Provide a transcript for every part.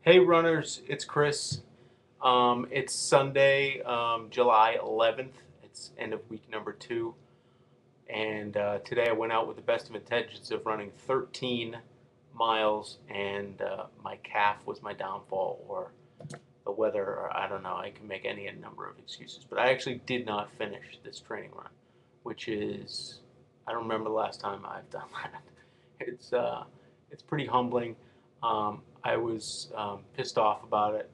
Hey runners, it's Chris. It's Sunday, July 11th. It's end of week number 2. And today I went out with the best of intentions of running 13 miles, and my calf was my downfall, or the weather, or I don't know. I can make any number of excuses. But I actually did not finish this training run, which is, I don't remember the last time I've done that. It's pretty humbling. I was pissed off about it.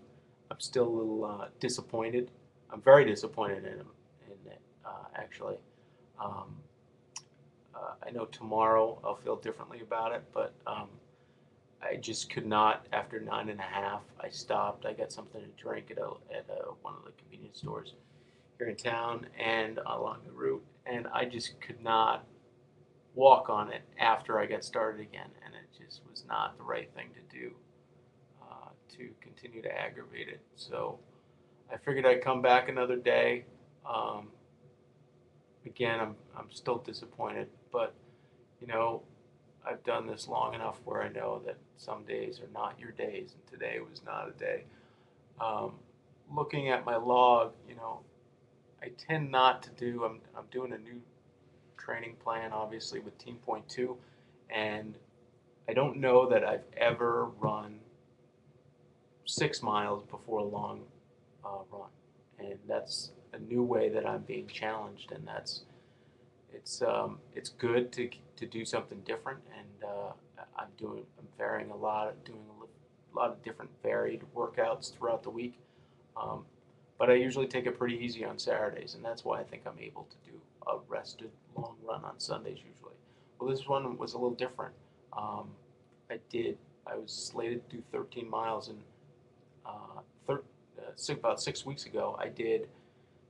I'm still a little disappointed. I'm very disappointed in him, in it, actually. Um, I know tomorrow I'll feel differently about it, but I just could not. After 9.5, I stopped. I got something to drink at one of the convenience stores here in town and along the route, and I just could not walk on it after I got started again, and it just was not the right thing to do to continue to aggravate it. So I figured I'd come back another day. Um, Again, I'm still disappointed, but you know, I've done this long enough where I know that some days are not your days, and today was not a day. Um, Looking at my log, I tend not to do. I'm doing a new training plan, obviously with Team Point Two, and I don't know that I've ever run 6 miles before a long run, and that's a new way that I'm being challenged, and it's good to do something different, and I'm varying a lot, doing a lot of different varied workouts throughout the week, um, but I usually take it pretty easy on Saturdays, and that's why I think I'm able to do a rested long run on Sundays usually. Well, this one was a little different. Um, I did. I was slated to do 13 miles, and thir- about 6 weeks ago, I did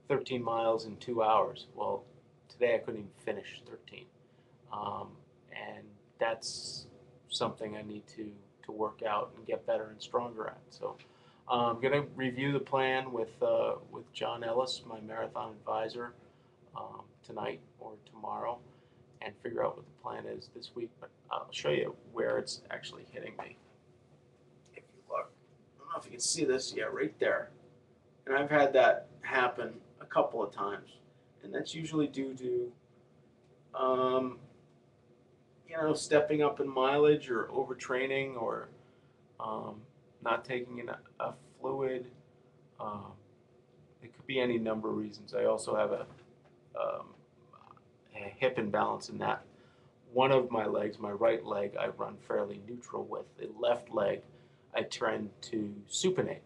13 miles in 2 hours. Well, today I couldn't even finish 13. Um, and that's something I need to work out and get better and stronger at. So I'm going to review the plan with John Ellis, my marathon advisor, tonight or tomorrow, and figure out what the plan is this week. But I'll show you where it's actually hitting me. If you look, I don't know if you can see this. Yeah, right there. And I've had that happen a couple of times, and that's usually due to um, stepping up in mileage or overtraining or um, not taking enough fluid. Um, it could be any number of reasons. I also have um, a hip imbalance in that one of my legs, my right leg, I run fairly neutral with. The left leg, I tend to supinate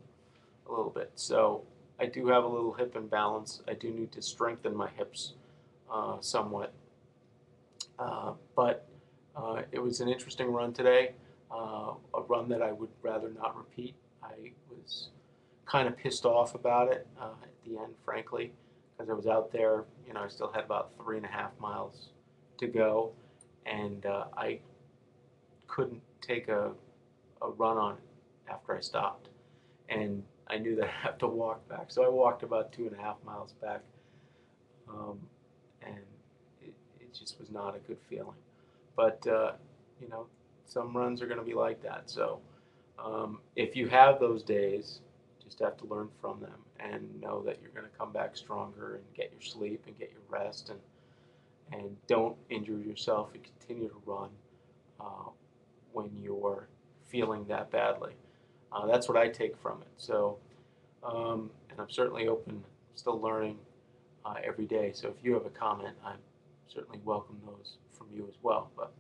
a little bit. So I do have a little hip imbalance. I do need to strengthen my hips somewhat. But it was an interesting run today, a run that I would rather not repeat. I was kind of pissed off about it at the end, frankly, because I was out there. I still had about 3.5 miles to go, and I couldn't take a run on it after I stopped. And I knew that I have to walk back. So I walked about 2.5 miles back, um, and it just was not a good feeling. But you know, some runs are going to be like that. So if you have those days, you just have to learn from them and know that you're going to come back stronger and get your sleep and get your rest, and don't injure yourself and continue to run uh, when you're feeling that badly. That's what I take from it. So, and I'm certainly open, still learning every day. So if you have a comment, I certainly welcome those from you as well. But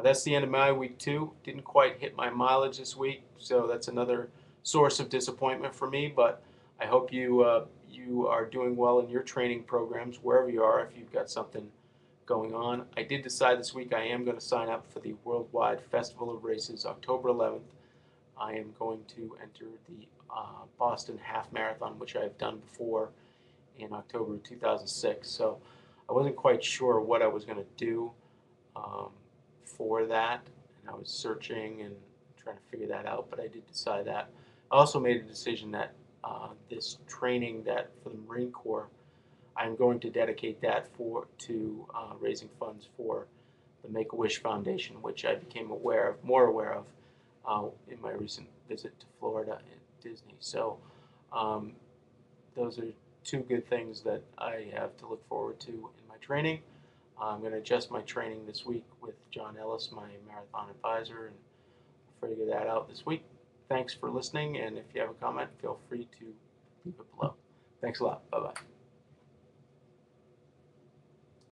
that's the end of my week 2. Didn't quite hit my mileage this week, so that's another source of disappointment for me. But I hope you are doing well in your training programs wherever you are. If you've got something going on, I did decide this week I am going to sign up for the Worldwide Festival of Races, October 11th. I am going to enter the Boston Half Marathon, which I've done before in October 2006. So I wasn't quite sure what I was going to do um, for that, and I was searching and trying to figure that out. But I did decide that. I also made a decision that this training that for the Marine Corps, I'm going to dedicate that to raising funds for the Make a Wish Foundation, which I became more aware of in my recent visit to Florida at Disney. So those are two good things that I have to look forward to in my training. I'm going to adjust my training this week with John Ellis, my marathon advisor, and figure that out this week. Thanks for listening, and if you have a comment, feel free to leave it below. Thanks a lot. Bye-bye.